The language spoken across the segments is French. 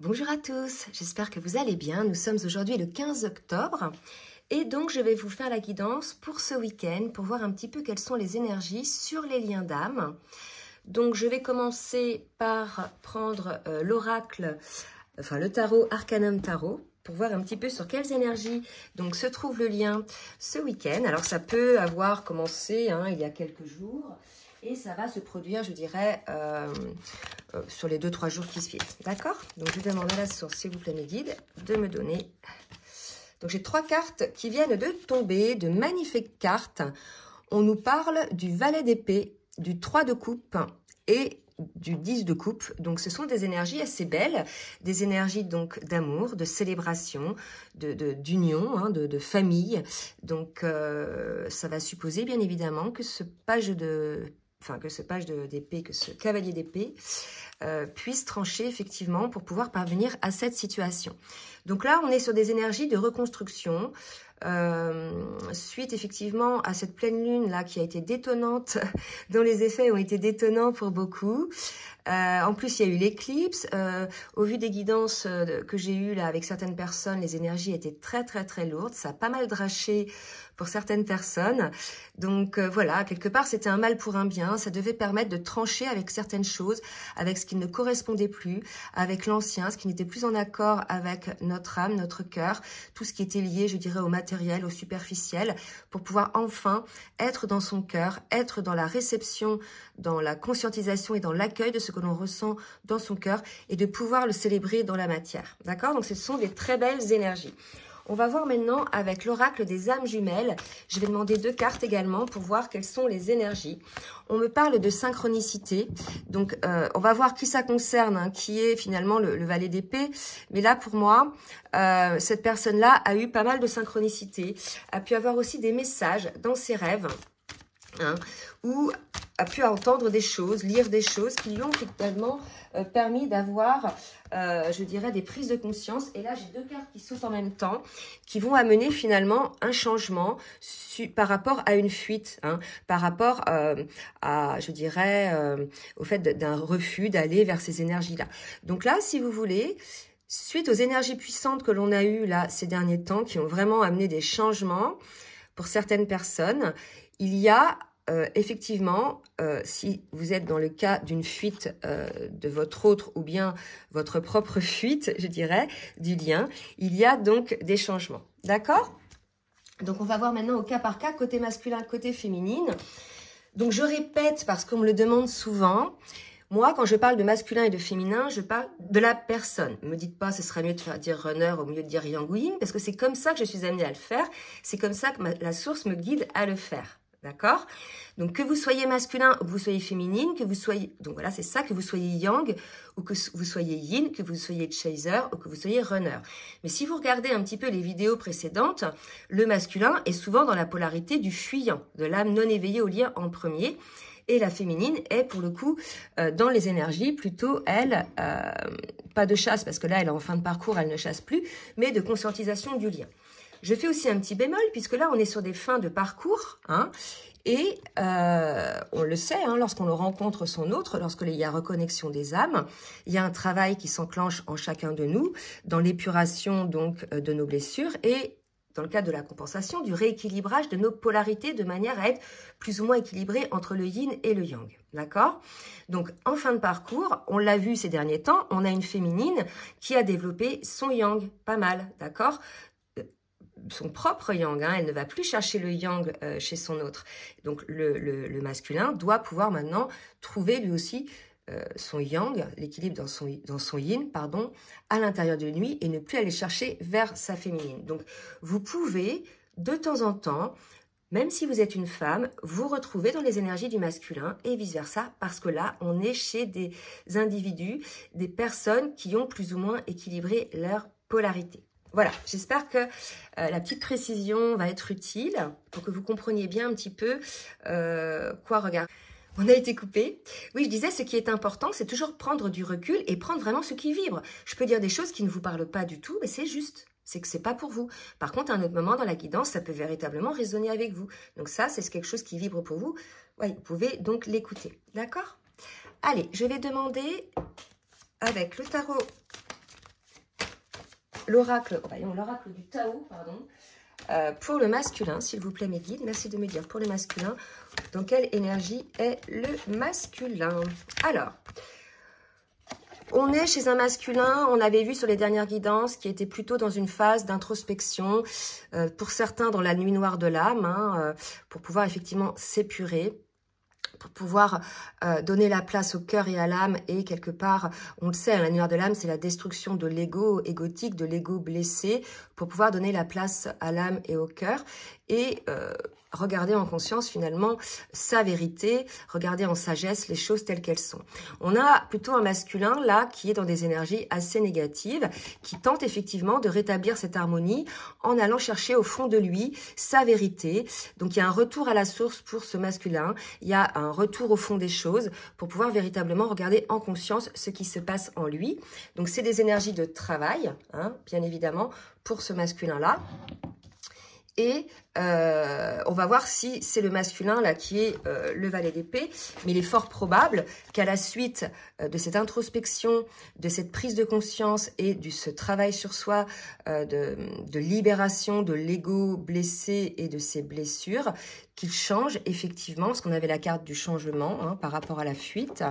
Bonjour à tous, j'espère que vous allez bien. Nous sommes aujourd'hui le 15 octobre et donc je vais vous faire la guidance pour ce week-end pour voir un petit peu quelles sont les énergies sur les liens d'âme. Donc je vais commencer par prendre l'oracle, enfin le tarot Arcanum Tarot pour voir un petit peu sur quelles énergies donc se trouve le lien ce week-end. Alors ça peut avoir commencé il y a quelques jours. Et ça va se produire, je dirais, sur les 2-3 jours qui suivent. D'accord? Donc, je demande à la source, s'il vous plaît, mes guides, de me donner. Donc, j'ai 3 cartes qui viennent de tomber, de magnifiques cartes. On nous parle du valet d'épée, du 3 de coupe et du 10 de coupe. Donc, ce sont des énergies assez belles, des énergies donc d'amour, de célébration, d'union, de famille. Donc, ça va supposer, bien évidemment, que ce page d'épée, que ce cavalier d'épée puisse trancher effectivement pour pouvoir parvenir à cette situation. Donc là, on est sur des énergies de reconstruction, suite effectivement à cette pleine lune là qui a été détonnante, dont les effets ont été détonnants pour beaucoup. En plus, il y a eu l'éclipse. Au vu des guidances que j'ai eues là avec certaines personnes, les énergies étaient très très très lourdes. Ça a pas mal draché pour certaines personnes. Donc voilà, quelque part, c'était un mal pour un bien. Ça devait permettre de trancher avec certaines choses, avec ce qui ne correspondait plus, avec l'ancien, ce qui n'était plus en accord avec notre âme, notre cœur, tout ce qui était lié, je dirais, au matériel, au superficiel, pour pouvoir enfin être dans son cœur, être dans la réception, dans la conscientisation et dans l'accueil de ce que l'on ressent dans son cœur et de pouvoir le célébrer dans la matière. D'accord? Donc, ce sont des très belles énergies. On va voir maintenant avec l'oracle des âmes jumelles. Je vais demander 2 cartes également pour voir quelles sont les énergies. On me parle de synchronicité. Donc, on va voir qui ça concerne, qui est finalement le valet d'épée. Mais là, pour moi, cette personne-là a eu pas mal de synchronicité, a pu avoir aussi des messages dans ses rêves, ou a pu entendre des choses, lire des choses qui lui ont finalement permis d'avoir, je dirais, des prises de conscience. Et là, j'ai 2 cartes qui s'ouvrent en même temps, qui vont amener finalement un changement par rapport à une fuite, par rapport à, je dirais, au fait d'un refus d'aller vers ces énergies-là. Donc là, si vous voulez, suite aux énergies puissantes que l'on a eues là ces derniers temps, qui ont vraiment amené des changements pour certaines personnes, il y a effectivement, si vous êtes dans le cas d'une fuite de votre autre ou bien votre propre fuite, je dirais, du lien, il y a donc des changements. D'accord? Donc, on va voir maintenant au cas par cas, côté masculin, côté féminine. Donc, je répète parce qu'on me le demande souvent. Moi, quand je parle de masculin et de féminin, je parle de la personne. Ne me dites pas, ce serait mieux de faire dire runner au mieux de dire yang ou yin, parce que c'est comme ça que je suis amenée à le faire. C'est comme ça que la source me guide à le faire. D'accord? Donc, que vous soyez masculin ou que vous soyez féminine, que vous soyez... Donc, voilà, c'est ça, que vous soyez yang ou que vous soyez yin, que vous soyez chaser ou que vous soyez runner. Mais si vous regardez un petit peu les vidéos précédentes, le masculin est souvent dans la polarité du fuyant, de l'âme non éveillée au lien en premier. Et la féminine est, pour le coup, dans les énergies, plutôt, elle, pas de chasse, parce que là, elle est en fin de parcours, elle ne chasse plus, mais de conscientisation du lien. Je fais aussi un petit bémol, puisque là, on est sur des fins de parcours, et on le sait, lorsqu'on le rencontre son autre, lorsqu'il y a reconnexion des âmes, il y a un travail qui s'enclenche en chacun de nous, dans l'épuration donc de nos blessures, et dans le cadre de la compensation, du rééquilibrage de nos polarités, de manière à être plus ou moins équilibré entre le yin et le yang. D'accord? Donc, en fin de parcours, on l'a vu ces derniers temps, on a une féminine qui a développé son yang, pas mal, d'accord? Son propre yang, elle ne va plus chercher le yang chez son autre. Donc, le masculin doit pouvoir maintenant trouver lui aussi son yang, l'équilibre dans son yin, pardon, à l'intérieur de lui et ne plus aller chercher vers sa féminine. Donc, vous pouvez, de temps en temps, même si vous êtes une femme, vous retrouver dans les énergies du masculin et vice-versa, parce que là, on est chez des individus, des personnes qui ont plus ou moins équilibré leur polarité. Voilà, j'espère que la petite précision va être utile pour que vous compreniez bien un petit peu quoi regarder. On a été coupé. Oui, je disais, ce qui est important, c'est toujours prendre du recul et prendre vraiment ce qui vibre. Je peux dire des choses qui ne vous parlent pas du tout, mais c'est juste. C'est que c'est pas pour vous. Par contre, à un autre moment dans la guidance, ça peut véritablement résonner avec vous. Donc ça, c'est quelque chose qui vibre pour vous. Ouais, vous pouvez donc l'écouter. D'accord? Allez, je vais demander avec le tarot l'oracle, voyons, l'oracle du Tao, pardon, pour le masculin, s'il vous plaît, mes guides. Merci de me dire pour le masculin, dans quelle énergie est le masculin. Alors, on est chez un masculin, on avait vu sur les dernières guidances, qui était plutôt dans une phase d'introspection, pour certains dans la nuit noire de l'âme, hein, pour pouvoir effectivement s'épurer, pour pouvoir donner la place au cœur et à l'âme. Et quelque part, on le sait, la nuit noire de l'âme, c'est la destruction de l'ego égotique, de l'ego blessé, pour pouvoir donner la place à l'âme et au cœur. Et regarder en conscience finalement sa vérité, regarder en sagesse les choses telles qu'elles sont. On a plutôt un masculin là qui est dans des énergies assez négatives, qui tente effectivement de rétablir cette harmonie en allant chercher au fond de lui sa vérité. Donc il y a un retour à la source pour ce masculin, il y a un retour au fond des choses pour pouvoir véritablement regarder en conscience ce qui se passe en lui. Donc c'est des énergies de travail, hein, bien évidemment, pour ce masculin-là. Et on va voir si c'est le masculin là qui est le valet d'épée, mais il est fort probable qu'à la suite de cette introspection, de cette prise de conscience et de ce travail sur soi, de libération de l'ego blessé et de ses blessures, qu'il change effectivement, parce qu'on avait la carte du changement hein, par rapport à la fuite,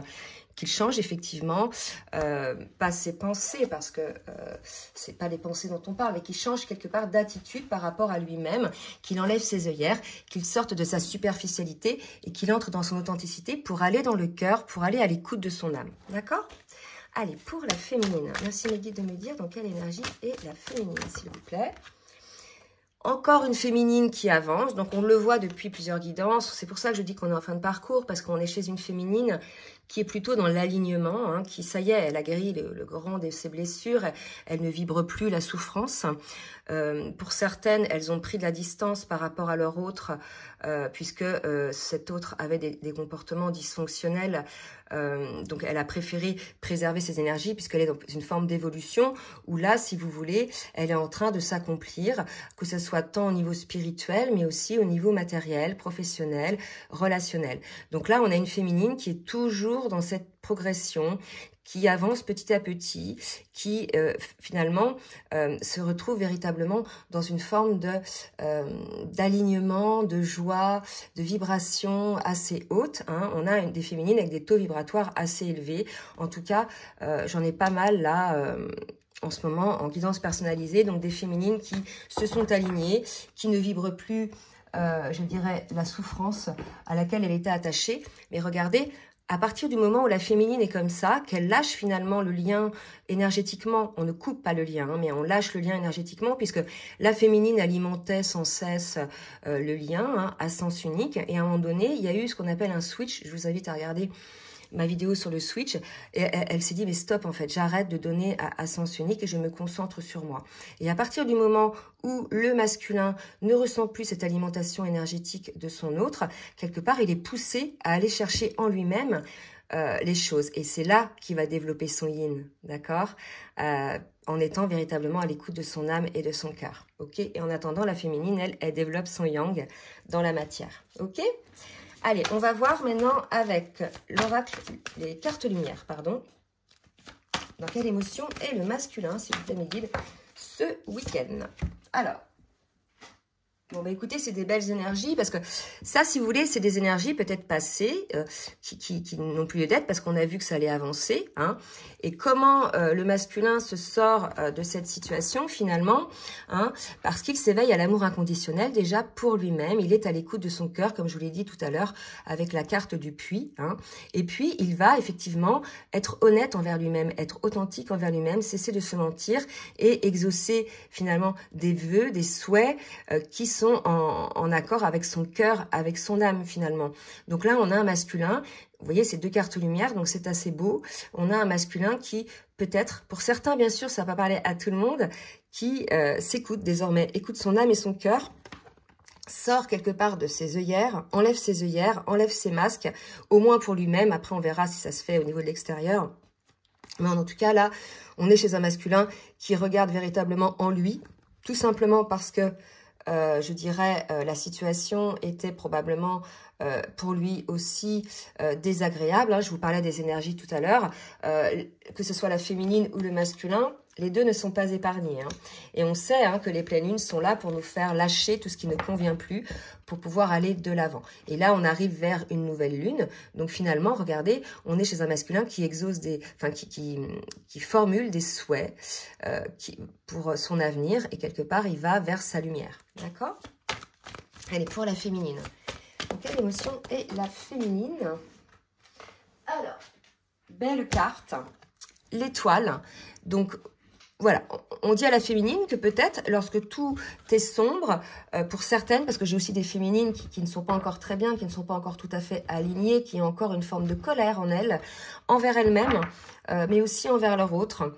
qu'il change effectivement, pas ses pensées, parce que c'est pas les pensées dont on parle, mais qu'il change quelque part d'attitude par rapport à lui-même, qu'il enlève ses œillères, qu'il sorte de sa superficialité et qu'il entre dans son authenticité pour aller dans le cœur, pour aller à l'écoute de son âme. D'accord ? Allez, pour la féminine, merci mes guides de me dire dans quelle énergie est la féminine, s'il vous plaît. Encore une féminine qui avance, donc on le voit depuis plusieurs guidances, c'est pour ça que je dis qu'on est en fin de parcours, parce qu'on est chez une féminine qui est plutôt dans l'alignement, hein, qui, ça y est, elle a guéri le grand de ses blessures, elle ne vibre plus la souffrance. Pour certaines, elles ont pris de la distance par rapport à leur autre, puisque cet autre avait des comportements dysfonctionnels, donc elle a préféré préserver ses énergies, puisqu'elle est dans une forme d'évolution, où là, si vous voulez, elle est en train de s'accomplir, que ce soit tant au niveau spirituel, mais aussi au niveau matériel, professionnel, relationnel. Donc là, on a une féminine qui est toujours dans cette progression, qui avance petit à petit, qui finalement se retrouve véritablement dans une forme d'alignement, de joie, de vibration assez haute. Hein. On a des féminines avec des taux vibratoires assez élevés. En tout cas, j'en ai pas mal là en ce moment en guidance personnalisée. Donc des féminines qui se sont alignées, qui ne vibrent plus, je dirais, la souffrance à laquelle elle était attachée. Mais regardez, à partir du moment où la féminine est comme ça, qu'elle lâche finalement le lien énergétiquement, on ne coupe pas le lien, hein, mais on lâche le lien énergétiquement, puisque la féminine alimentait sans cesse le lien hein, à sens unique. Et à un moment donné, il y a eu ce qu'on appelle un switch. Je vous invite à regarder ma vidéo sur le switch, et elle s'est dit, mais stop, en fait, j'arrête de donner à sens unique et je me concentre sur moi. Et à partir du moment où le masculin ne ressent plus cette alimentation énergétique de son autre, quelque part, il est poussé à aller chercher en lui-même les choses. Et c'est là qu'il va développer son yin, d'accord en étant véritablement à l'écoute de son âme et de son cœur, ok. Et en attendant, la féminine, elle développe son yang dans la matière, ok. Allez, on va voir maintenant avec l'oracle, les cartes lumière, pardon. Dans quelle émotion est le masculin, s'il vous plaît, mes guides, ce week-end. Alors, bon, bah écoutez, c'est des belles énergies, parce que ça, si vous voulez, c'est des énergies peut-être passées, qui n'ont plus lieu d'être, parce qu'on a vu que ça allait avancer. Hein. Et comment le masculin se sort de cette situation, finalement, hein, parce qu'il s'éveille à l'amour inconditionnel, déjà, pour lui-même. Il est à l'écoute de son cœur, comme je vous l'ai dit tout à l'heure, avec la carte du puits. Hein. Et puis, il va effectivement être honnête envers lui-même, être authentique envers lui-même, cesser de se mentir et exaucer, finalement, des vœux, des souhaits qui sont en accord avec son cœur, avec son âme finalement. Donc là, on a un masculin, vous voyez ces deux cartes lumière, donc c'est assez beau. On a un masculin qui, peut-être, pour certains bien sûr, ça va pas parler à tout le monde, qui s'écoute désormais, écoute son âme et son cœur, sort quelque part de ses œillères, enlève ses masques, au moins pour lui-même. Après, on verra si ça se fait au niveau de l'extérieur. Mais en tout cas, là, on est chez un masculin qui regarde véritablement en lui, tout simplement parce que je dirais, la situation était probablement pour lui aussi désagréable. Hein. Je vous parlais des énergies tout à l'heure. Que ce soit la féminine ou le masculin, Les deux ne sont pas épargnés. Hein. Et on sait que les pleines lunes sont là pour nous faire lâcher tout ce qui ne convient plus pour pouvoir aller de l'avant. Et là, on arrive vers une nouvelle lune. Donc finalement, regardez, on est chez un masculin qui exauce qui formule des souhaits pour son avenir. Et quelque part, il va vers sa lumière. D'accord? Allez, pour la féminine. Donc, quelle émotion est la féminine? Alors, belle carte. L'étoile. Donc, voilà, on dit à la féminine que peut-être lorsque tout est sombre, pour certaines, parce que j'ai aussi des féminines qui ne sont pas encore très bien, qui ne sont pas encore tout à fait alignées, qui ont encore une forme de colère en elles, envers elles-mêmes, mais aussi envers leur autre,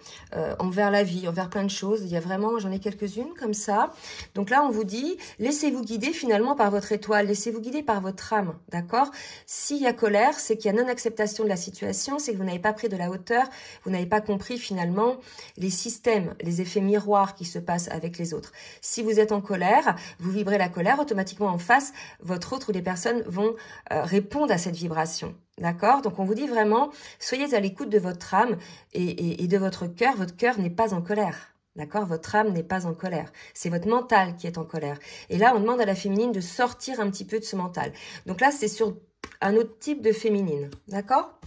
envers la vie, envers plein de choses. Il y a vraiment, j'en ai quelques-unes comme ça. Donc là, on vous dit, laissez-vous guider finalement par votre étoile, laissez-vous guider par votre âme, d'accord? S'il y a colère, c'est qu'il y a non-acceptation de la situation, c'est que vous n'avez pas pris de la hauteur, vous n'avez pas compris finalement les systèmes, les effets miroirs qui se passent avec les autres. Si vous êtes en colère, vous vibrez la colère, automatiquement en face, votre autre ou les personnes vont répondre à cette vibration. D'accord? Donc, on vous dit vraiment, soyez à l'écoute de votre âme et de votre cœur. Votre cœur n'est pas en colère. D'accord? Votre âme n'est pas en colère. C'est votre mental qui est en colère. Et là, on demande à la féminine de sortir un petit peu de ce mental. Donc là, c'est sur un autre type de féminine. D'accord?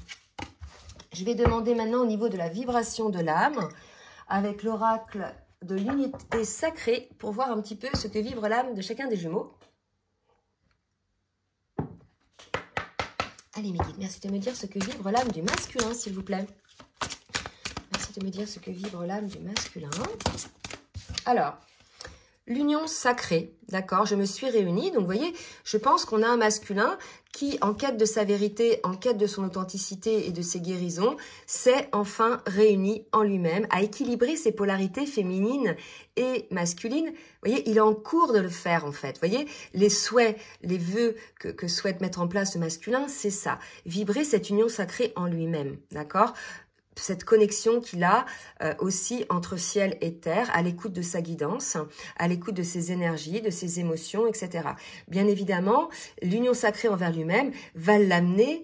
Je vais demander maintenant au niveau de la vibration de l'âme, avec l'oracle de l'unité sacrée, pour voir un petit peu ce que vibre l'âme de chacun des jumeaux. Allez mes guides, merci de me dire ce que vibre l'âme du masculin, s'il vous plaît. Merci de me dire ce que vibre l'âme du masculin. Alors, l'union sacrée, d'accord, je me suis réunie. Donc, vous voyez, je pense qu'on a un masculin qui, en quête de sa vérité, en quête de son authenticité et de ses guérisons, s'est enfin réuni en lui-même, à équilibrer ses polarités féminines et masculines. Vous voyez, il est en cours de le faire, en fait. Vous voyez, les souhaits, les vœux que souhaite mettre en place ce masculin, c'est ça. Vibrer cette union sacrée en lui-même, d'accord ? Cette connexion qu'il a aussi entre ciel et terre, à l'écoute de sa guidance, à l'écoute de ses énergies, de ses émotions, etc. Bien évidemment, l'union sacrée envers lui-même va l'amener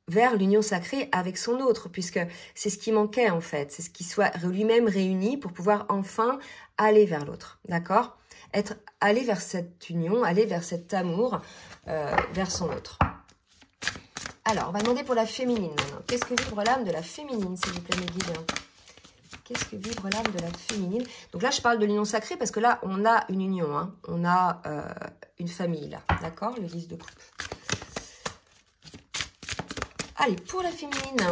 vers l'union sacrée avec son autre, puisque c'est ce qui manquait en fait, c'est ce qu'il soit lui-même réuni pour pouvoir enfin aller vers l'autre, d'accord? Aller vers cette union, aller vers cet amour, vers son autre. Alors, on va demander pour la féminine maintenant. Qu'est-ce que vibre l'âme de la féminine, s'il vous plaît, mes guides? Qu'est-ce que vibre l'âme de la féminine? Donc là, je parle de l'union sacrée parce que là, on a une union. Hein. On a une famille, là. D'accord? Le 10 de coupe. Allez, pour la féminine.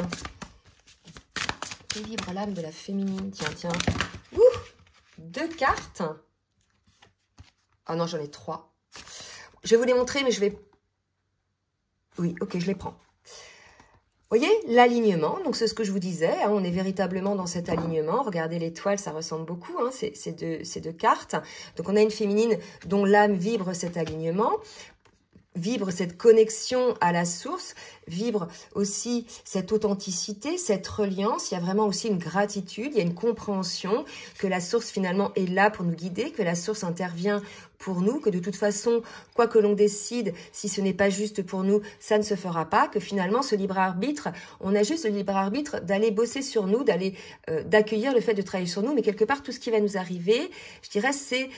Que vibre l'âme de la féminine? Tiens, tiens. Ouh! 2 cartes. Oh non, j'en ai 3. Je vais vous les montrer, mais je vais... Oui, ok, je les prends. Vous voyez, l'alignement, donc c'est ce que je vous disais, hein, on est véritablement dans cet alignement. Regardez l'étoile, ça ressemble beaucoup, hein, ces deux cartes. Donc on a une féminine dont l'âme vibre cet alignement, vibre cette connexion à la source, vibre aussi cette authenticité, cette reliance. Il y a vraiment aussi une gratitude, il y a une compréhension que la source finalement est là pour nous guider, que la source intervient pour nous, que de toute façon, quoi que l'on décide, si ce n'est pas juste pour nous, ça ne se fera pas, que finalement, ce libre arbitre, on a juste le libre arbitre d'aller bosser sur nous, d'aller d'accueillir le fait de travailler sur nous, mais quelque part, tout ce qui va nous arriver, je dirais, c'est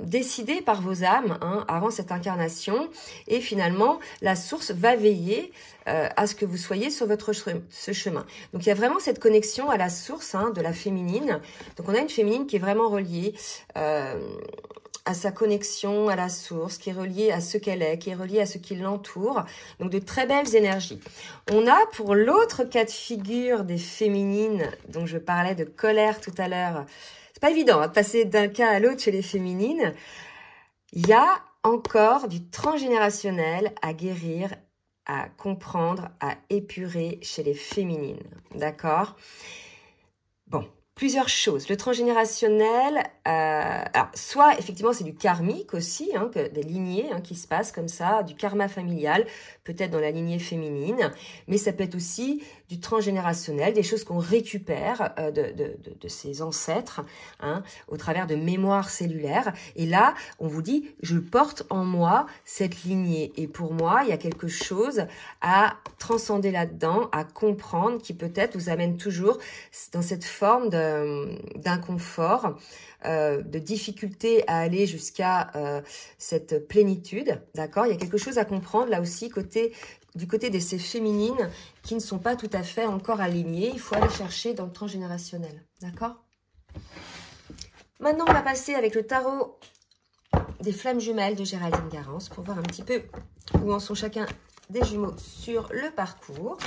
décidé par vos âmes, hein, avant cette incarnation, et finalement, la source va veiller à ce que vous soyez sur ce chemin. Donc, il y a vraiment cette connexion à la source, hein, de la féminine. Donc, on a une féminine qui est vraiment reliée à sa connexion à la source, qui est reliée à ce qu'elle est, qui est reliée à ce qui l'entoure. Donc, de très belles énergies. On a, pour l'autre cas de figure des féminines, dont je parlais de colère tout à l'heure, c'est pas évident, hein, de passer d'un cas à l'autre chez les féminines. Il y a encore du transgénérationnel à guérir, à comprendre, à épurer chez les féminines. D'accord? Bon. Plusieurs choses. Le transgénérationnel, alors soit effectivement c'est du karmique aussi, hein, des lignées qui se passent comme ça, du karma familial, peut-être dans la lignée féminine, mais ça peut être aussi du transgénérationnel, des choses qu'on récupère de ses ancêtres, hein, au travers de mémoires cellulaires. Et là, on vous dit, je porte en moi cette lignée. Et pour moi, il y a quelque chose à transcender là-dedans, à comprendre, qui peut-être vous amène toujours dans cette forme d'inconfort, de difficulté à aller jusqu'à cette plénitude, d'accord? Il y a quelque chose à comprendre là aussi du côté de ces féminines qui ne sont pas tout à fait encore alignées. Il faut aller chercher dans le transgénérationnel, d'accord? Maintenant, on va passer avec le tarot des flammes jumelles de Géraldine Garance pour voir un petit peu où en sont chacun des jumeaux sur le parcours.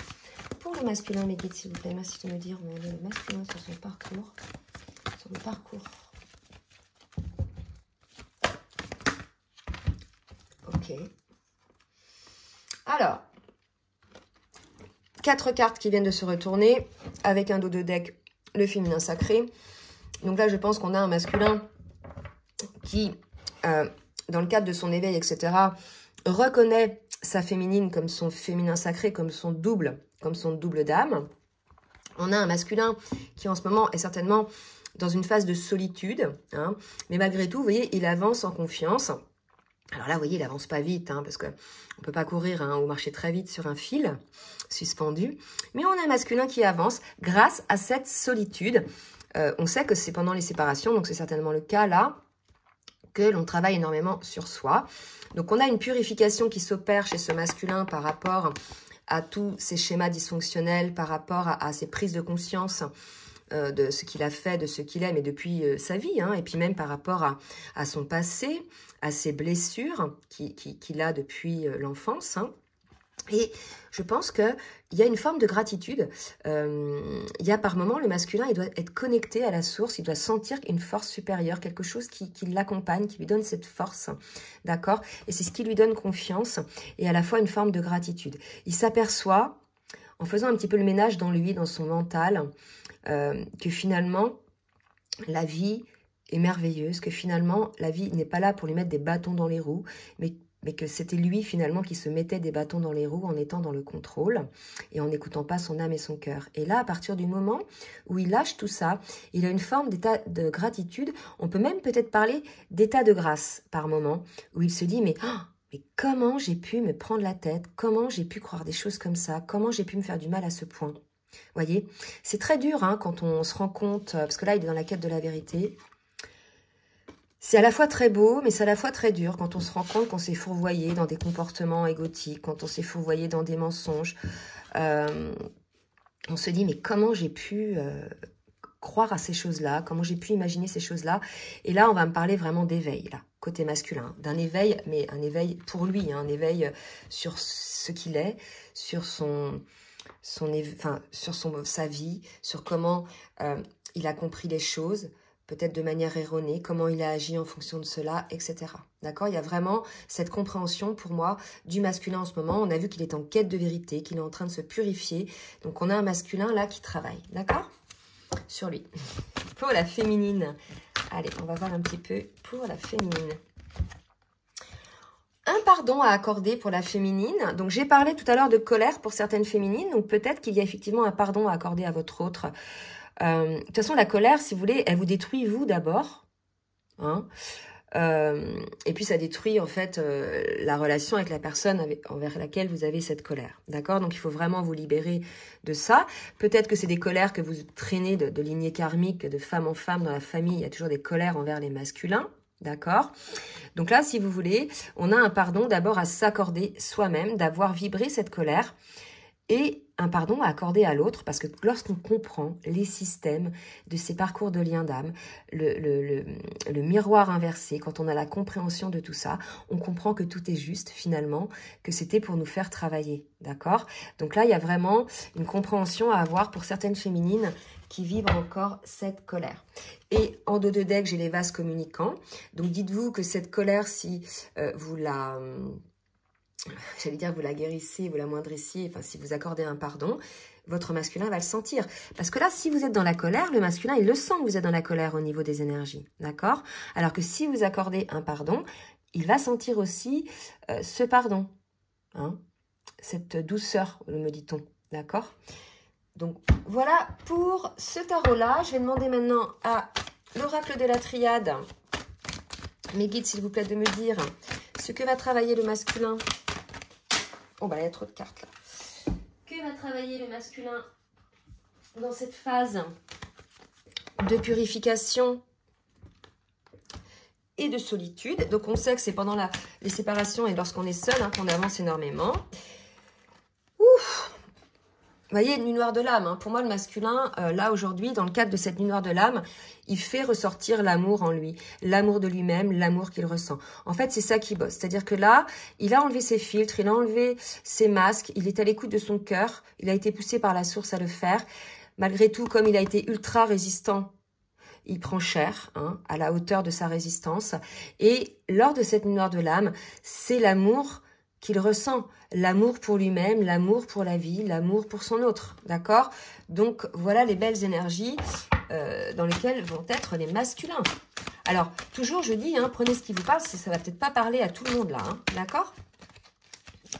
Pour le masculin, mes guides, s'il vous plaît, merci de me dire où est le masculin sur son parcours. Sur le parcours. Ok. Alors, 4 cartes qui viennent de se retourner avec un dos de deck, le féminin sacré. Donc là, je pense qu'on a un masculin qui, dans le cadre de son éveil, etc., reconnaît sa féminine comme son féminin sacré, comme son double d'âme. On a un masculin qui, en ce moment, est certainement dans une phase de solitude, hein, mais malgré tout, vous voyez, il avance en confiance. Alors là, vous voyez, il avance pas vite, hein, parce qu'on ne peut pas courir ou marcher très vite sur un fil suspendu. Mais on a un masculin qui avance grâce à cette solitude. On sait que c'est pendant les séparations, donc c'est certainement le cas là, que l'on travaille énormément sur soi. Donc on a une purification qui s'opère chez ce masculin par rapport à tous ces schémas dysfonctionnels, par rapport à ces prises de conscience de ce qu'il a fait, de ce qu'il est, mais depuis sa vie, hein, et puis même par rapport à son passé, à ses blessures qu'il a depuis l'enfance. Hein. Et je pense qu'il y a une forme de gratitude. Il y a par moments, le masculin, il doit être connecté à la source, il doit sentir une force supérieure, quelque chose qui l'accompagne, qui lui donne cette force, d'accord? Et c'est ce qui lui donne confiance et à la fois une forme de gratitude. Il s'aperçoit, en faisant un petit peu le ménage dans lui, dans son mental, que finalement, la vie est merveilleuse, que finalement, la vie n'est pas là pour lui mettre des bâtons dans les roues, mais que c'était lui finalement qui se mettait des bâtons dans les roues en étant dans le contrôle et en n'écoutant pas son âme et son cœur. Et là, à partir du moment où il lâche tout ça, il a une forme d'état de gratitude. On peut même peut-être parler d'état de grâce par moment, où il se dit mais comment j'ai pu me prendre la tête, comment j'ai pu croire des choses comme ça, comment j'ai pu me faire du mal à ce point. Voyez, c'est très dur hein, quand on se rend compte, parce que là, il est dans la quête de la vérité. C'est à la fois très beau, mais c'est à la fois très dur quand on se rend compte qu'on s'est fourvoyé dans des comportements égotiques, quand on s'est fourvoyé dans des mensonges. On se dit, mais comment j'ai pu croire à ces choses-là, comment j'ai pu imaginer ces choses-là. Et là, on va me parler vraiment d'éveil, là, côté masculin, d'un éveil, mais un éveil pour lui, hein, un éveil sur ce qu'il est, sur sa vie, sur comment il a compris les choses, peut-être de manière erronée, comment il a agi en fonction de cela, etc. D'accord? Il y a vraiment cette compréhension pour moi du masculin en ce moment. On a vu qu'il est en quête de vérité, qu'il est en train de se purifier. Donc on a un masculin là qui travaille. D'accord? Sur lui. Pour la féminine. Allez, on va voir un petit peu pour la féminine. Un pardon à accorder pour la féminine. Donc, j'ai parlé tout à l'heure de colère pour certaines féminines. Donc, peut-être qu'il y a effectivement un pardon à accorder à votre autre. De toute façon, la colère, si vous voulez, elle vous détruit vous d'abord. Hein, et puis, ça détruit en fait la relation avec la personne envers laquelle vous avez cette colère. D'accord? Donc, il faut vraiment vous libérer de ça. Peut-être que c'est des colères que vous traînez de lignée karmique, de femme en femme dans la famille. Il y a toujours des colères envers les masculins. D'accord? Donc là, si vous voulez, on a un pardon d'abord à s'accorder soi-même, d'avoir vibré cette colère et un pardon à accorder à l'autre parce que lorsqu'on comprend les systèmes de ces parcours de lien d'âme, le miroir inversé, quand on a la compréhension de tout ça, on comprend que tout est juste finalement, que c'était pour nous faire travailler. D'accord? Donc là, il y a vraiment une compréhension à avoir pour certaines féminines qui vivent encore cette colère. Et en dos de deck, j'ai les vases communicants. Donc dites-vous que cette colère, si vous la... j'allais dire, vous la guérissez, vous la moindrissiez, enfin, si vous accordez un pardon, votre masculin va le sentir. Parce que là, si vous êtes dans la colère, le masculin, il le sent que vous êtes dans la colère au niveau des énergies. D'accord? Alors que si vous accordez un pardon, il va sentir aussi ce pardon. Hein? Cette douceur, me dit-on. D'accord? Donc, voilà pour ce tarot-là. Je vais demander maintenant à l'oracle de la triade, mes guides, s'il vous plaît, de me dire ce que va travailler le masculin. Oh, bah, il y a trop de cartes, là. Que va travailler le masculin dans cette phase de purification et de solitude? Donc, on sait que c'est pendant les séparations et lorsqu'on est seul qu'on avance énormément. Ouf! Vous voyez, une nuit noire de l'âme. Pour moi, le masculin, là, aujourd'hui, dans le cadre de cette nuit noire de l'âme, il fait ressortir l'amour en lui. L'amour de lui-même, l'amour qu'il ressent. En fait, c'est ça qui bosse. C'est-à-dire que là, il a enlevé ses filtres, il a enlevé ses masques, il est à l'écoute de son cœur. Il a été poussé par la source à le faire. Malgré tout, comme il a été ultra résistant, il prend cher, à la hauteur de sa résistance. Et lors de cette nuit noire de l'âme, c'est l'amour qu'il ressent, l'amour pour lui-même, l'amour pour la vie, l'amour pour son autre, d'accord? Donc, voilà les belles énergies dans lesquelles vont être les masculins. Alors, toujours, je dis, prenez ce qui vous parle, ça va peut-être pas parler à tout le monde, là, d'accord?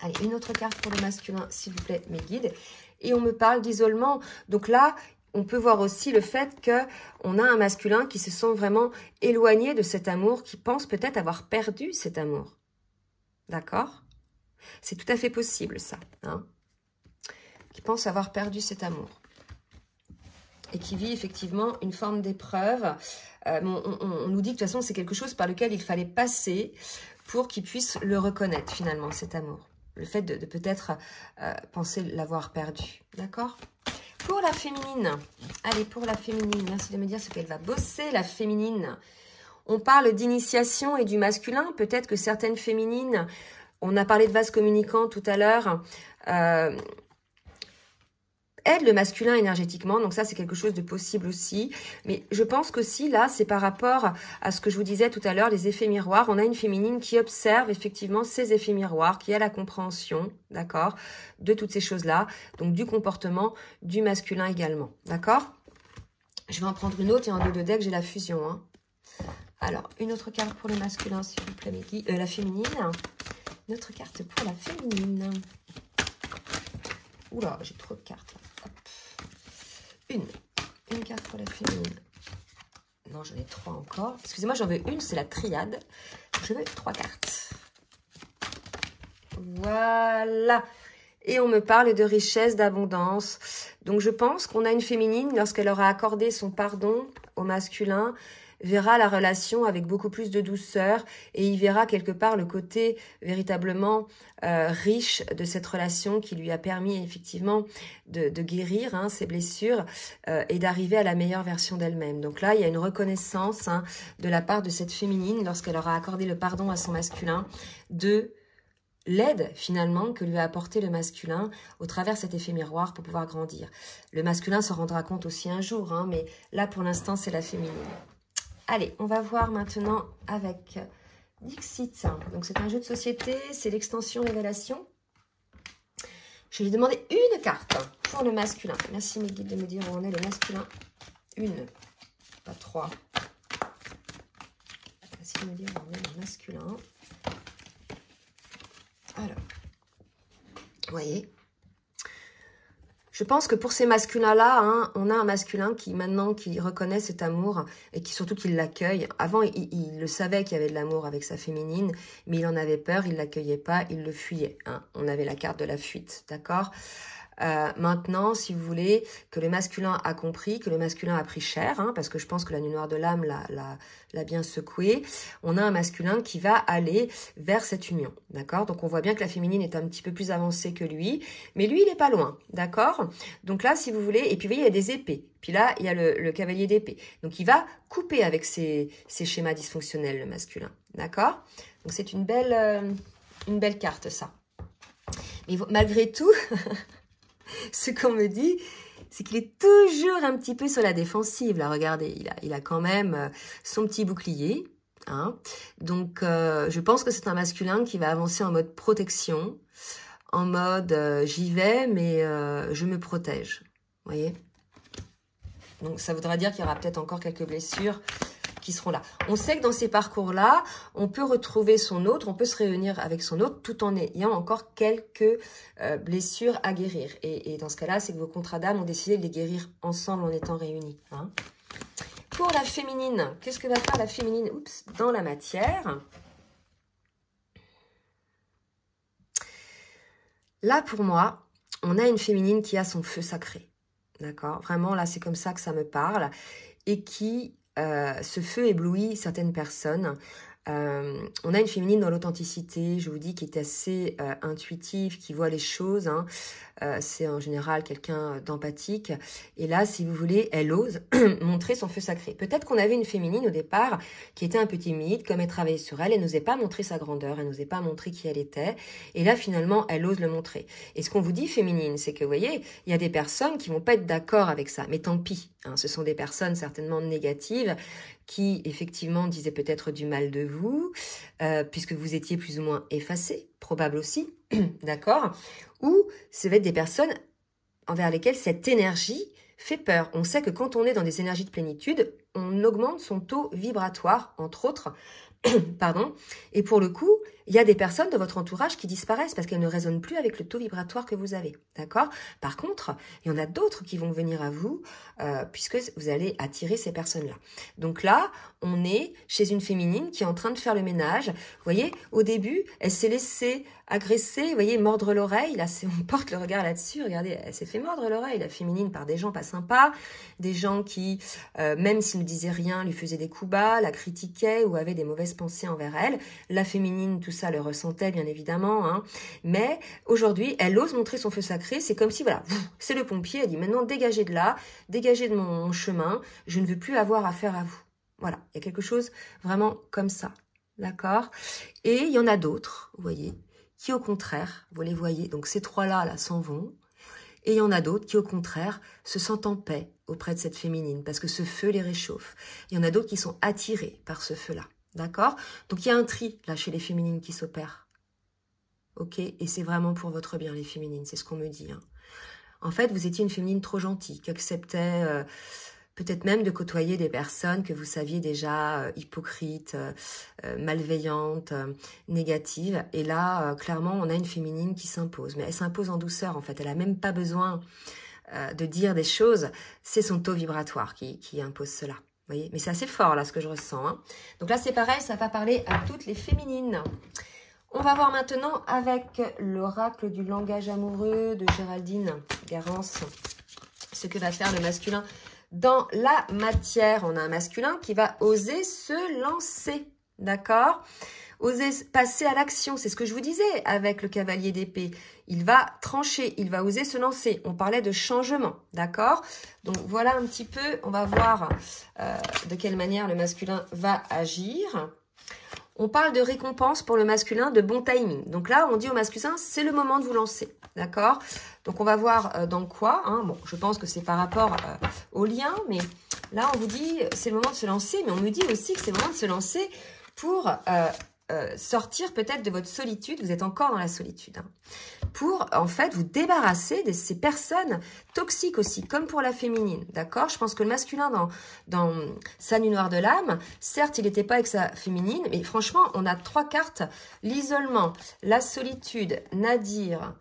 Allez, une autre carte pour le masculin, s'il vous plaît, mes guides. Et on me parle d'isolement. Donc là, on peut voir aussi le fait qu'on a un masculin qui se sent vraiment éloigné de cet amour, qui pense peut-être avoir perdu cet amour, d'accord? C'est tout à fait possible, ça. Qui pense avoir perdu cet amour. Et qui vit effectivement une forme d'épreuve. On nous dit que de toute façon, c'est quelque chose par lequel il fallait passer pour qu'il puisse le reconnaître, finalement, cet amour. Le fait de peut-être penser l'avoir perdu. D'accord? Pour la féminine. Allez, pour la féminine. Merci de me dire ce qu'elle va bosser, la féminine. On parle d'initiation et du masculin. Peut-être que certaines féminines... On a parlé de vase communicant tout à l'heure, aide le masculin énergétiquement, donc ça c'est quelque chose de possible aussi. Mais je pense qu'aussi là, c'est par rapport à ce que je vous disais tout à l'heure, les effets miroirs. On a une féminine qui observe effectivement ces effets miroirs, qui a la compréhension, d'accord, de toutes ces choses-là, donc du comportement du masculin également, d'accord? Je vais en prendre une autre et en deux decks, j'ai la fusion. Alors, une autre carte pour le masculin, s'il vous plaît, la féminine. Une autre carte pour la féminine. Oula, j'ai trop de cartes. Là. Hop. Une carte pour la féminine. Non, j'en ai 3 encore. Excusez-moi, j'en veux une, c'est la triade. Je veux 3 cartes. Voilà. Et on me parle de richesse, d'abondance. Donc, je pense qu'on a une féminine, lorsqu'elle aura accordé son pardon au masculin, verra la relation avec beaucoup plus de douceur et il verra quelque part le côté véritablement riche de cette relation qui lui a permis effectivement de guérir ses blessures et d'arriver à la meilleure version d'elle-même. Donc là, il y a une reconnaissance de la part de cette féminine lorsqu'elle aura accordé le pardon à son masculin de l'aide finalement que lui a apporté le masculin au travers cet effet miroir pour pouvoir grandir. Le masculin s'en rendra compte aussi un jour, mais là pour l'instant c'est la féminine. Allez, on va voir maintenant avec Dixit. Donc, c'est un jeu de société, c'est l'extension révélation. Je vais lui demander une carte pour le masculin. Merci mes guides de me dire où on est le masculin. Une, pas 3. Merci de me dire où on est le masculin. Alors, vous voyez, je pense que pour ces masculins-là, on a un masculin qui maintenant qui reconnaît cet amour et qui surtout qu'il l'accueille. Avant, il le savait qu'il y avait de l'amour avec sa féminine, mais il en avait peur, il l'accueillait pas, il le fuyait. On avait la carte de la fuite, d'accord ? Maintenant, si vous voulez, que le masculin a compris, que le masculin a pris cher, parce que je pense que la nuit noire de l'âme l'a bien secoué, on a un masculin qui va aller vers cette union, d'accord? Donc, on voit bien que la féminine est un petit peu plus avancée que lui, mais lui, il est pas loin, d'accord? Donc là, si vous voulez, et puis vous voyez, il y a des épées, puis là, il y a le cavalier d'épée. Donc, il va couper avec ces schémas dysfonctionnels, le masculin, d'accord? Donc, c'est une belle carte, ça. Mais malgré tout... Ce qu'on me dit, c'est qu'il est toujours un petit peu sur la défensive. Là, regardez, il a quand même son petit bouclier. Donc, je pense que c'est un masculin qui va avancer en mode protection, en mode j'y vais, mais je me protège. Vous voyez? Donc, ça voudra dire qu'il y aura peut-être encore quelques blessures qui seront là. On sait que dans ces parcours-là, on peut retrouver son autre, on peut se réunir avec son autre tout en ayant encore quelques blessures à guérir. Et dans ce cas-là, c'est que vos contrats d'âme ont décidé de les guérir ensemble en étant réunis. Hein. Pour la féminine, qu'est-ce que va faire la féminine dans la matière? Là, pour moi, on a une féminine qui a son feu sacré. D'accord? Vraiment, là, c'est comme ça que ça me parle. Et qui, ce feu éblouit certaines personnes. On a une féminine dans l'authenticité, je vous dis, qui est assez intuitive, qui voit les choses. Hein. C'est en général quelqu'un d'empathique. Et là, si vous voulez, elle ose montrer son feu sacré. Peut-être qu'on avait une féminine au départ qui était un peu timide, comme elle travaillait sur elle, elle n'osait pas montrer sa grandeur, elle n'osait pas montrer qui elle était. Et là, finalement, elle ose le montrer. Et ce qu'on vous dit, féminine, c'est que, vous voyez, il y a des personnes qui vont pas être d'accord avec ça. Mais tant pis, hein, ce sont des personnes certainement négatives qui, effectivement, disaient peut-être du mal de vous, puisque vous étiez plus ou moins effacé, probable aussi, d'accord? Ou ça va être des personnes envers lesquelles cette énergie fait peur. On sait que quand on est dans des énergies de plénitude, on augmente son taux vibratoire, entre autres, pardon, et pour le coup, il y a des personnes de votre entourage qui disparaissent parce qu'elles ne résonnent plus avec le taux vibratoire que vous avez, d'accord? Par contre, il y en a d'autres qui vont venir à vous puisque vous allez attirer ces personnes-là. Donc là, on est chez une féminine qui est en train de faire le ménage. Vous voyez, au début, elle s'est laissée agresser, vous voyez, mordre l'oreille. Là, on porte le regard là-dessus. Regardez, elle s'est fait mordre l'oreille, la féminine, par des gens pas sympas, des gens qui, même s'ils ne disaient rien, lui faisaient des coups bas, la critiquaient ou avaient des mauvaises pensées envers elle. La féminine, tout ça le ressentait, bien évidemment. Hein. Mais aujourd'hui, elle ose montrer son feu sacré. C'est comme si, voilà, c'est le pompier. Elle dit maintenant, dégagez de là, dégagez de mon chemin. Je ne veux plus avoir affaire à vous. Voilà, il y a quelque chose vraiment comme ça. D'accord? Et il y en a d'autres, vous voyez, qui au contraire, vous les voyez, donc ces trois-là là, s'en vont. Et il y en a d'autres qui au contraire se sentent en paix auprès de cette féminine parce que ce feu les réchauffe. Il y en a d'autres qui sont attirés par ce feu-là. D'accord? Donc il y a un tri là chez les féminines qui s'opère. Ok? Et c'est vraiment pour votre bien les féminines, c'est ce qu'on me dit. Hein. En fait, vous étiez une féminine trop gentille qui acceptait... peut-être même de côtoyer des personnes que vous saviez déjà hypocrites, malveillantes, négatives. Et là, clairement, on a une féminine qui s'impose. Mais elle s'impose en douceur, en fait. Elle n'a même pas besoin de dire des choses. C'est son taux vibratoire qui impose cela. Vous voyez? Mais c'est assez fort, là, ce que je ressens. Hein. Donc là, c'est pareil, ça va parler à toutes les féminines. On va voir maintenant avec l'oracle du langage amoureux de Géraldine Garance ce que va faire le masculin. Dans la matière, on a un masculin qui va oser se lancer, d'accord? Oser passer à l'action, c'est ce que je vous disais avec le cavalier d'épée. Il va trancher, il va oser se lancer. On parlait de changement, d'accord? Donc voilà un petit peu, on va voir de quelle manière le masculin va agir. On parle de récompense pour le masculin, de bon timing. Donc là, on dit au masculin, c'est le moment de vous lancer, d'accord? Donc on va voir dans quoi. Hein. Bon, je pense que c'est par rapport au lien, mais là, on vous dit, c'est le moment de se lancer, mais on me dit aussi que c'est le moment de se lancer pour sortir peut-être de votre solitude. Vous êtes encore dans la solitude. Hein. Pour, en fait, vous débarrasser de ces personnes toxiques aussi, comme pour la féminine, d'accord? Je pense que le masculin, dans sa nuit noire de l'âme, certes, il n'était pas avec sa féminine, mais franchement, on a 3 cartes, l'isolement, la solitude, Nadir,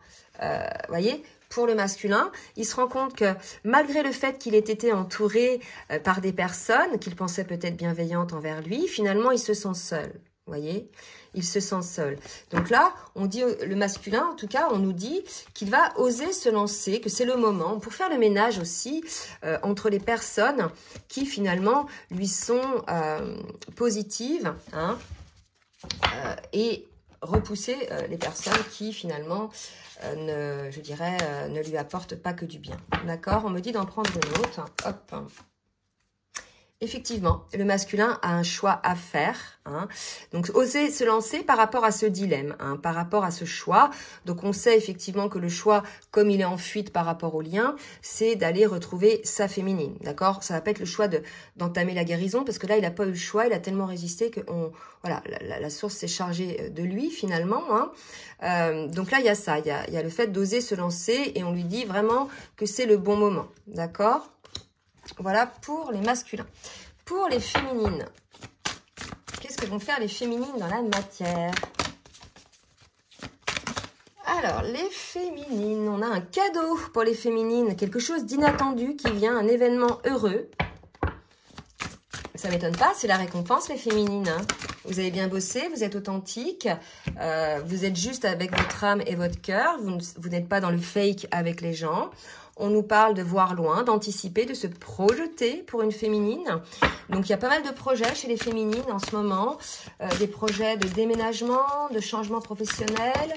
voyez, pour le masculin, il se rend compte que malgré le fait qu'il ait été entouré par des personnes qu'il pensait peut-être bienveillantes envers lui, finalement, il se sent seul. Vous voyez, il se sent seul. Donc là, on dit, le masculin, en tout cas, on nous dit qu'il va oser se lancer, que c'est le moment pour faire le ménage aussi entre les personnes qui finalement lui sont positives, hein, et repousser les personnes qui finalement, je dirais, ne lui apportent pas que du bien. D'accord? On me dit d'en prendre une autre. Hop. Effectivement, le masculin a un choix à faire. Hein. Donc, oser se lancer par rapport à ce dilemme, hein, par rapport à ce choix. Donc, on sait effectivement que le choix, comme il est en fuite par rapport au lien, c'est d'aller retrouver sa féminine. D'accord? Ça va pas être le choix d'entamer la guérison, parce que là, il n'a pas eu le choix. Il a tellement résisté que voilà, la source s'est chargée de lui, finalement. Hein. Donc là, il y a ça. Il y a le fait d'oser se lancer et on lui dit vraiment que c'est le bon moment. D'accord? Voilà pour les masculins. pour les féminines. Qu'est-ce que vont faire les féminines dans la matière? Alors, les féminines, on a un cadeau pour les féminines, quelque chose d'inattendu qui vient, un événement heureux. Ça ne m'étonne pas, c'est la récompense, les féminines. Hein. Vous avez bien bossé, vous êtes authentique, vous êtes juste avec votre âme et votre cœur, vous n'êtes pas dans le fake avec les gens. On nous parle de voir loin, d'anticiper, de se projeter pour une féminine. Donc, il y a pas mal de projets chez les féminines en ce moment, des projets de déménagement, de changement professionnel.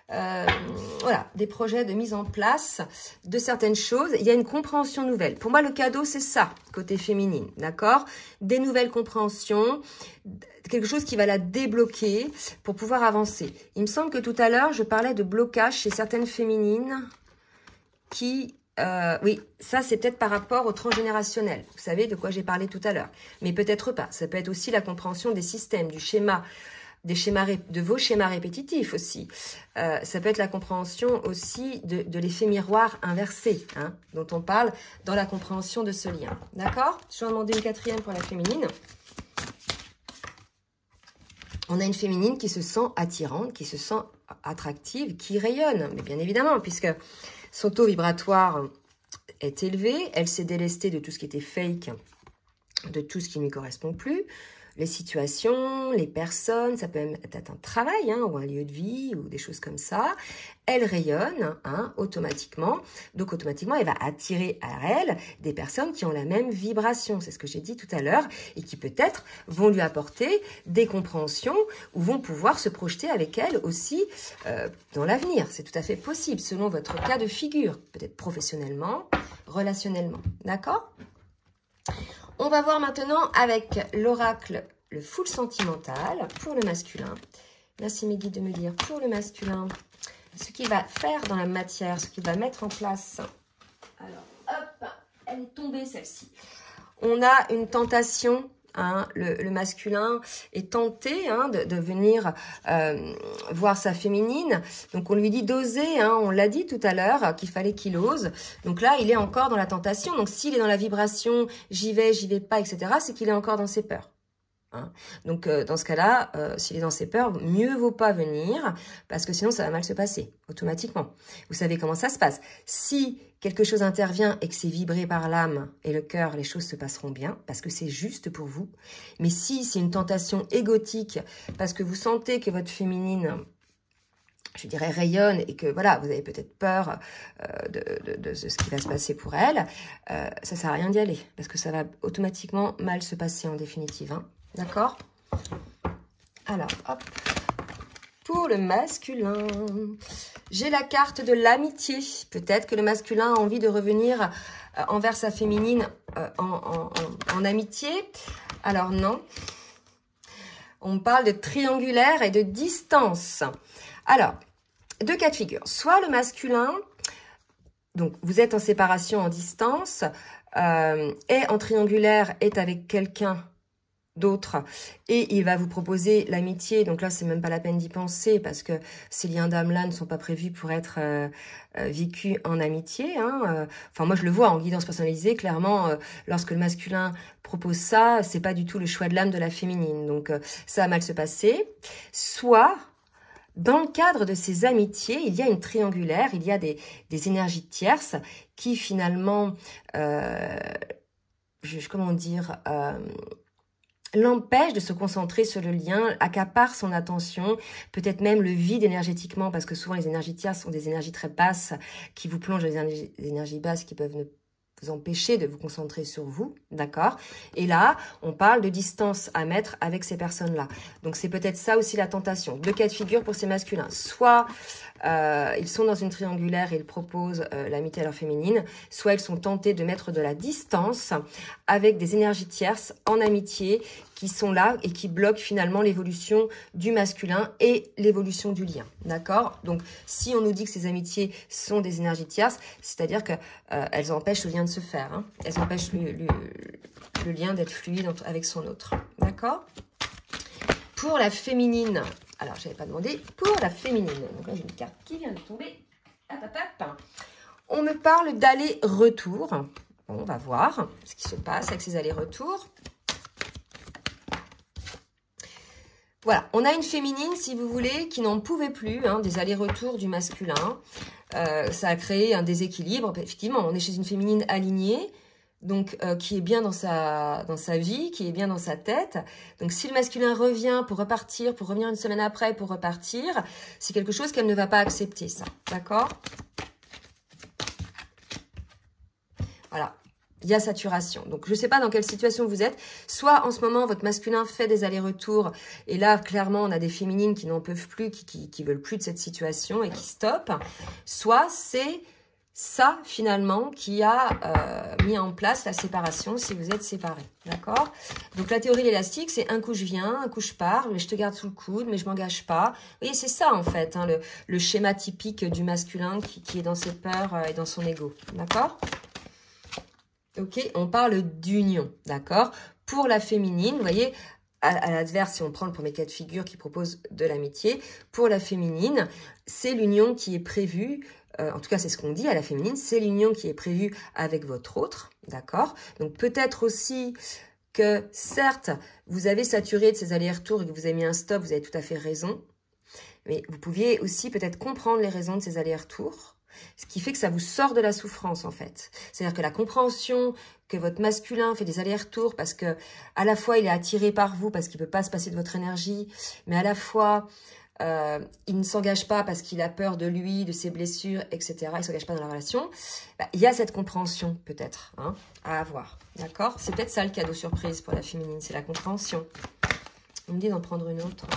Voilà, des projets de mise en place de certaines choses. Il y a une compréhension nouvelle. Pour moi, le cadeau, c'est ça, côté féminine, d'accord? Des nouvelles compréhensions, quelque chose qui va la débloquer pour pouvoir avancer. Il me semble que tout à l'heure, je parlais de blocage chez certaines féminines qui... oui, ça, c'est peut-être par rapport au transgénérationnel. Vous savez de quoi j'ai parlé tout à l'heure. Mais peut-être pas. Ça peut être aussi la compréhension des systèmes, du schéma, de vos schémas répétitifs aussi. Ça peut être la compréhension aussi de l'effet miroir inversé, hein, dont on parle dans la compréhension de ce lien. D'accord? Je vais en demander une quatrième pour la féminine. On a une féminine qui se sent attirante, qui se sent attractive, qui rayonne, mais bien évidemment, puisque son taux vibratoire est élevé, elle s'est délestée de tout ce qui était fake, de tout ce qui ne lui correspond plus. Les situations, les personnes, ça peut même être un travail, hein, ou un lieu de vie, ou des choses comme ça. Elle rayonne, hein, automatiquement. Donc, automatiquement, elle va attirer à elle des personnes qui ont la même vibration. C'est ce que j'ai dit tout à l'heure. Et qui, peut-être, vont lui apporter des compréhensions ou vont pouvoir se projeter avec elle aussi dans l'avenir. C'est tout à fait possible, selon votre cas de figure. Peut-être professionnellement, relationnellement. D'accord ? On va voir maintenant avec l'oracle, le full sentimental pour le masculin. Merci mes guides de me dire pour le masculin. Ce qu'il va faire dans la matière, ce qu'il va mettre en place. Alors, hop, elle est tombée celle-ci. On a une tentation. Hein, le masculin est tenté hein, de venir voir sa féminine. Donc, on lui dit d'oser. Hein, on l'a dit tout à l'heure qu'il fallait qu'il ose. Donc là, il est encore dans la tentation. Donc, s'il est dans la vibration, j'y vais pas, etc., c'est qu'il est encore dans ses peurs. Hein. Donc, dans ce cas-là, s'il est dans ses peurs, mieux vaut pas venir parce que sinon, ça va mal se passer automatiquement. Vous savez comment ça se passe. Si quelque chose intervient et que c'est vibré par l'âme et le cœur, les choses se passeront bien parce que c'est juste pour vous. Mais si c'est une tentation égotique parce que vous sentez que votre féminine, je dirais, rayonne et que voilà, vous avez peut-être peur de ce qui va se passer pour elle, ça sert à rien d'y aller parce que ça va automatiquement mal se passer en définitive. Hein. D'accord? Alors, hop. Pour le masculin, j'ai la carte de l'amitié. Peut-être que le masculin a envie de revenir envers sa féminine en amitié. Alors non. On me parle de triangulaire et de distance. Alors, deux cas de figure. Soit le masculin, donc vous êtes en séparation en distance, et en triangulaire est avec quelqu'un d'autres et il va vous proposer l'amitié. Donc là, c'est même pas la peine d'y penser parce que ces liens d'âme-là ne sont pas prévus pour être vécus en amitié. Hein. Enfin, moi, je le vois en guidance personnalisée. Clairement, lorsque le masculin propose ça, c'est pas du tout le choix de l'âme de la féminine. Donc, ça va mal se passer. Soit, dans le cadre de ces amitiés, il y a une triangulaire, il y a des énergies tierces qui finalement, comment dire... l'empêche de se concentrer sur le lien, accapare son attention, peut-être même le vide énergétiquement, parce que souvent les énergies tierces sont des énergies très basses qui vous plongent dans des énergies basses qui peuvent vous empêcher de vous concentrer sur vous, d'accord? Et là, on parle de distance à mettre avec ces personnes-là. Donc, c'est peut-être ça aussi la tentation. Deux cas de figure pour ces masculins. Soit ils sont dans une triangulaire et ils proposent l'amitié à leur féminine, soit ils sont tentés de mettre de la distance avec des énergies tierces en amitié qui sont là et qui bloquent finalement l'évolution du masculin et l'évolution du lien, d'accord? Donc, si on nous dit que ces amitiés sont des énergies tierces, c'est-à-dire que elles empêchent le lien de se faire, hein. Elles empêchent le lien d'être fluide avec son autre, d'accord? Pour la féminine, alors je n'avais pas demandé, pour la féminine, donc là j'ai une carte qui vient de tomber, hop, hop, hop. On me parle d'aller-retour, bon, on va voir ce qui se passe avec ces allers-retours. Voilà, on a une féminine, si vous voulez, qui n'en pouvait plus, hein, des allers-retours du masculin. Ça a créé un déséquilibre. Effectivement, on est chez une féminine alignée, donc qui est bien dans sa vie, qui est bien dans sa tête. Donc si le masculin revient pour repartir, pour revenir une semaine après pour repartir, c'est quelque chose qu'elle ne va pas accepter, ça. D'accord? Voilà. Il y a saturation. Donc, je ne sais pas dans quelle situation vous êtes. Soit, en ce moment, votre masculin fait des allers-retours. Et là, clairement, on a des féminines qui n'en peuvent plus, qui veulent plus de cette situation et qui stoppent. Soit, c'est ça, finalement, qui a mis en place la séparation si vous êtes séparés. D'accord? Donc, la théorie de l'élastique, c'est un coup je viens, un coup je pars, mais je te garde sous le coude, mais je m'engage pas. Vous voyez, c'est ça, en fait, hein, le schéma typique du masculin qui est dans ses peurs et dans son ego. D'accord? Ok, on parle d'union, d'accord? Pour la féminine, vous voyez, à l'adverse, si on prend le premier cas de figure qui propose de l'amitié, pour la féminine, c'est l'union qui est prévue, en tout cas c'est ce qu'on dit à la féminine, c'est l'union qui est prévue avec votre autre, d'accord? Donc peut-être aussi que, certes, vous avez saturé de ces allers-retours et que vous avez mis un stop, vous avez tout à fait raison, mais vous pouviez aussi peut-être comprendre les raisons de ces allers-retours, ce qui fait que ça vous sort de la souffrance, en fait. C'est-à-dire que la compréhension que votre masculin fait des allers-retours parce que à la fois il est attiré par vous parce qu'il ne peut pas se passer de votre énergie, mais à la fois il ne s'engage pas parce qu'il a peur de lui, de ses blessures, etc. Il ne s'engage pas dans la relation. Bah, il y a cette compréhension, peut-être, hein, à avoir. D'accord? C'est peut-être ça le cadeau surprise pour la féminine, c'est la compréhension. On me dit d'en prendre une autre.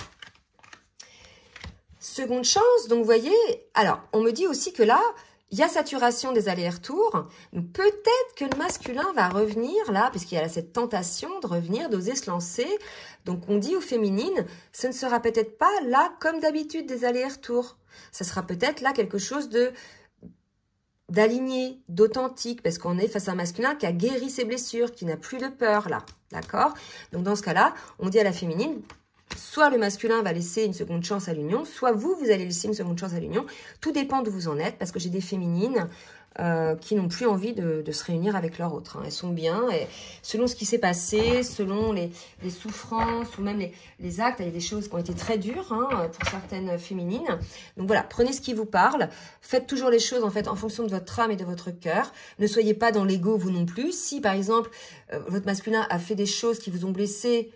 Seconde chance, donc vous voyez, alors on me dit aussi que là, il y a saturation des allers-retours, donc peut-être que le masculin va revenir là, puisqu'il y a cette tentation de revenir, d'oser se lancer, donc on dit aux féminines, ce ne sera peut-être pas là comme d'habitude des allers-retours, ça sera peut-être là quelque chose d'aligné, d'authentique, parce qu'on est face à un masculin qui a guéri ses blessures, qui n'a plus de peur là, d'accord? Donc dans ce cas-là, on dit à la féminine, soit le masculin va laisser une seconde chance à l'union, soit vous allez laisser une seconde chance à l'union. Tout dépend d'où vous en êtes, parce que j'ai des féminines qui n'ont plus envie de se réunir avec leur autre. Hein. Elles sont bien, et selon ce qui s'est passé, selon les souffrances ou même les actes, il y a des choses qui ont été très dures hein, pour certaines féminines. Donc voilà, prenez ce qui vous parle, faites toujours les choses en fait en fonction de votre âme et de votre cœur. Ne soyez pas dans l'ego vous non plus. Si par exemple, votre masculin a fait des choses qui vous ont blessé,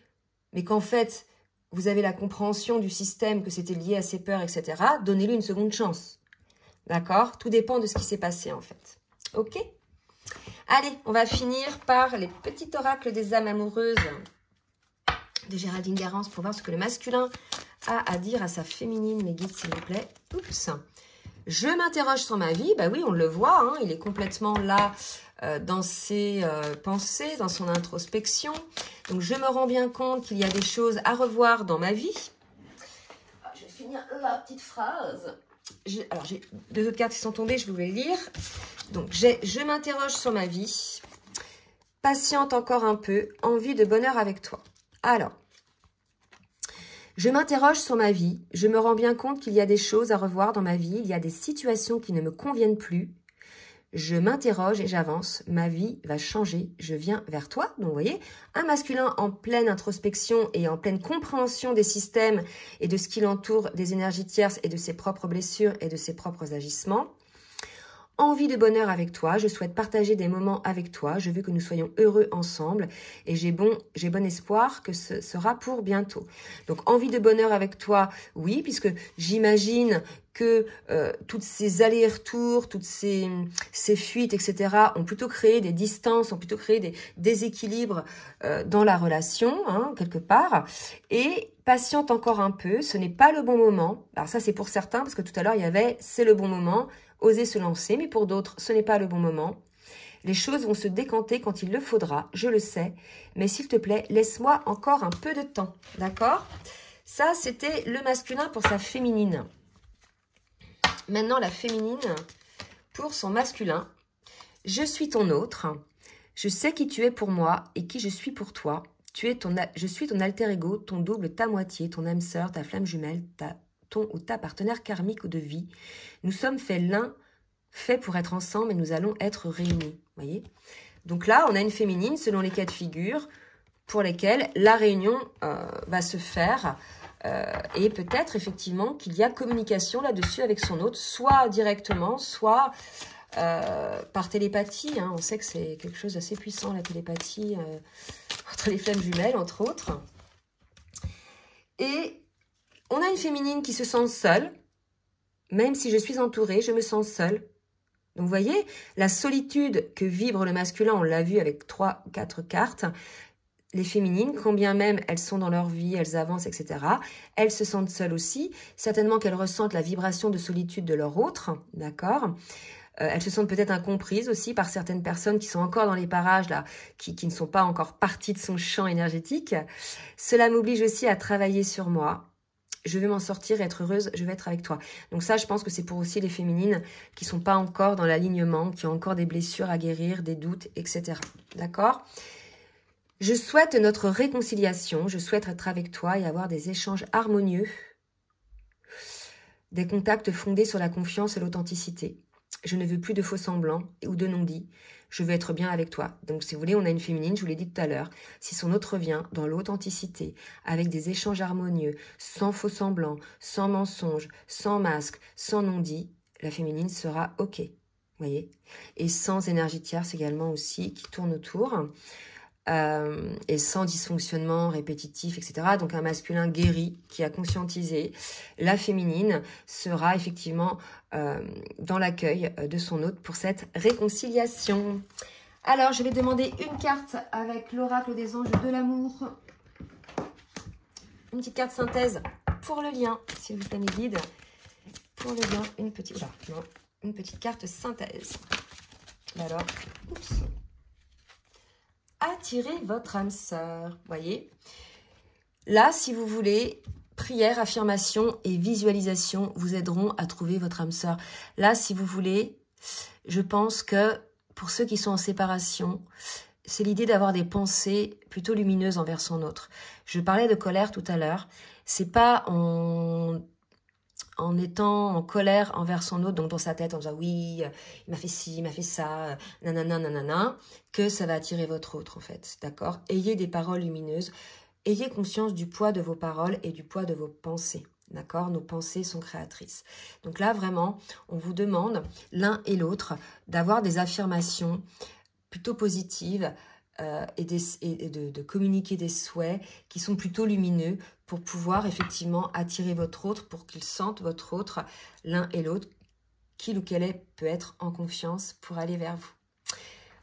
mais qu'en fait, vous avez la compréhension du système, que c'était lié à ses peurs, etc., donnez-lui une seconde chance. D'accord? Tout dépend de ce qui s'est passé, en fait. Ok? Allez, on va finir par les petits oracles des âmes amoureuses de Géraldine Garance pour voir ce que le masculin a à dire à sa féminine, mes guides, s'il vous plaît. Oups! Je m'interroge sur ma vie. Bah oui, on le voit, hein, il est complètement là dans ses pensées, dans son introspection. Donc, je me rends bien compte qu'il y a des choses à revoir dans ma vie. Je vais finir la petite phrase. Alors, j'ai deux autres cartes qui sont tombées, je vais vous les lire. Donc, je m'interroge sur ma vie. Patiente encore un peu, envie de bonheur avec toi. Alors, je m'interroge sur ma vie. Je me rends bien compte qu'il y a des choses à revoir dans ma vie. Il y a des situations qui ne me conviennent plus. Je m'interroge et j'avance, ma vie va changer, je viens vers toi. Donc, vous voyez, un masculin en pleine introspection et en pleine compréhension des systèmes et de ce qui l'entoure, des énergies tierces et de ses propres blessures et de ses propres agissements. Envie de bonheur avec toi, je souhaite partager des moments avec toi, je veux que nous soyons heureux ensemble et j'ai bon espoir que ce sera pour bientôt. Donc envie de bonheur avec toi, oui, puisque j'imagine que toutes ces allers-retours, toutes ces fuites, etc. ont plutôt créé des distances, ont plutôt créé des déséquilibres dans la relation, hein, quelque part. Et patiente encore un peu, ce n'est pas le bon moment. Alors ça, c'est pour certains, parce que tout à l'heure, il y avait « c'est le bon moment », oser se lancer, mais pour d'autres, ce n'est pas le bon moment. Les choses vont se décanter quand il le faudra, je le sais, mais s'il te plaît, laisse-moi encore un peu de temps, d'accord? Ça, c'était le masculin pour sa féminine. Maintenant, la féminine pour son masculin. Je suis ton autre, je sais qui tu es pour moi et qui je suis pour toi. Je suis ton alter ego, ton double, ta moitié, ton âme sœur, ta flamme jumelle, ton ou ta partenaire karmique ou de vie. Nous sommes faits pour être ensemble et nous allons être réunis. Voyez? Donc là, on a une féminine, selon les cas de figure, pour lesquels la réunion va se faire. Et peut-être effectivement qu'il y a communication là-dessus avec son hôte, soit directement, soit par télépathie. Hein. On sait que c'est quelque chose d'assez puissant, la télépathie, entre les flammes jumelles, entre autres. Et on a une féminine qui se sent seule. Même si je suis entourée, je me sens seule. Donc, vous voyez, la solitude que vibre le masculin, on l'a vu avec 3 ou 4 cartes. Les féminines, combien même elles sont dans leur vie, elles avancent, etc., elles se sentent seules aussi. Certainement qu'elles ressentent la vibration de solitude de leur autre, d'accord ? Elles se sentent peut-être incomprises aussi par certaines personnes qui sont encore dans les parages, là, qui ne sont pas encore parties de son champ énergétique. Cela m'oblige aussi à travailler sur moi. Je vais m'en sortir, être heureuse, je vais être avec toi. Donc ça, je pense que c'est pour aussi les féminines qui sont pas encore dans l'alignement, qui ont encore des blessures à guérir, des doutes, etc. D'accord ? Je souhaite notre réconciliation, je souhaite être avec toi et avoir des échanges harmonieux, des contacts fondés sur la confiance et l'authenticité. Je ne veux plus de faux semblants ou de non-dits. Je veux être bien avec toi. Donc, si vous voulez, on a une féminine, je vous l'ai dit tout à l'heure. Si son autre revient dans l'authenticité, avec des échanges harmonieux, sans faux semblants, sans mensonges, sans masque, sans non-dit, la féminine sera OK. Vous voyez ? Et sans énergie tierce également aussi, qui tourne autour. Et sans dysfonctionnement répétitif, etc. Donc un masculin guéri qui a conscientisé. La féminine sera effectivement dans l'accueil de son hôte pour cette réconciliation. Alors, je vais demander une carte avec l'oracle des anges de l'amour. Une petite carte synthèse pour le lien, s'il vous plaît, mes guides. Pour le lien, une petite carte synthèse. Alors, oups. Attirez votre âme sœur, voyez. Là, si vous voulez, prière, affirmation et visualisation vous aideront à trouver votre âme sœur. Là, si vous voulez, je pense que pour ceux qui sont en séparation, c'est l'idée d'avoir des pensées plutôt lumineuses envers son autre. Je parlais de colère tout à l'heure. C'est pas en étant en colère envers son autre, donc dans sa tête, en disant oui, il m'a fait ci, il m'a fait ça, nanana, nanana, que ça va attirer votre autre, en fait, d'accord ? Ayez des paroles lumineuses, ayez conscience du poids de vos paroles et du poids de vos pensées, d'accord ? Nos pensées sont créatrices. Donc là, vraiment, on vous demande, l'un et l'autre, d'avoir des affirmations plutôt positives, et de communiquer des souhaits qui sont plutôt lumineux pour pouvoir effectivement attirer votre autre, pour qu'ils sentent votre autre, l'un et l'autre, qu'il ou qu'elle peut être en confiance pour aller vers vous.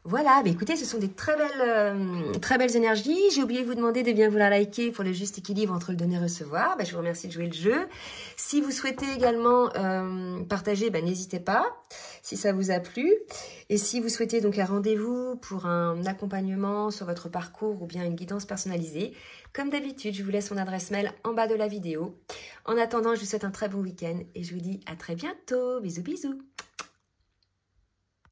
Voilà, bah écoutez, ce sont des très belles énergies. J'ai oublié de vous demander de bien vouloir liker pour le juste équilibre entre le donner et le recevoir. Bah, je vous remercie de jouer le jeu. Si vous souhaitez également partager, bah, n'hésitez pas, si ça vous a plu. Et si vous souhaitez donc un rendez-vous pour un accompagnement sur votre parcours ou bien une guidance personnalisée, comme d'habitude, je vous laisse mon adresse mail en bas de la vidéo. En attendant, je vous souhaite un très bon week-end et je vous dis à très bientôt. Bisous, bisous.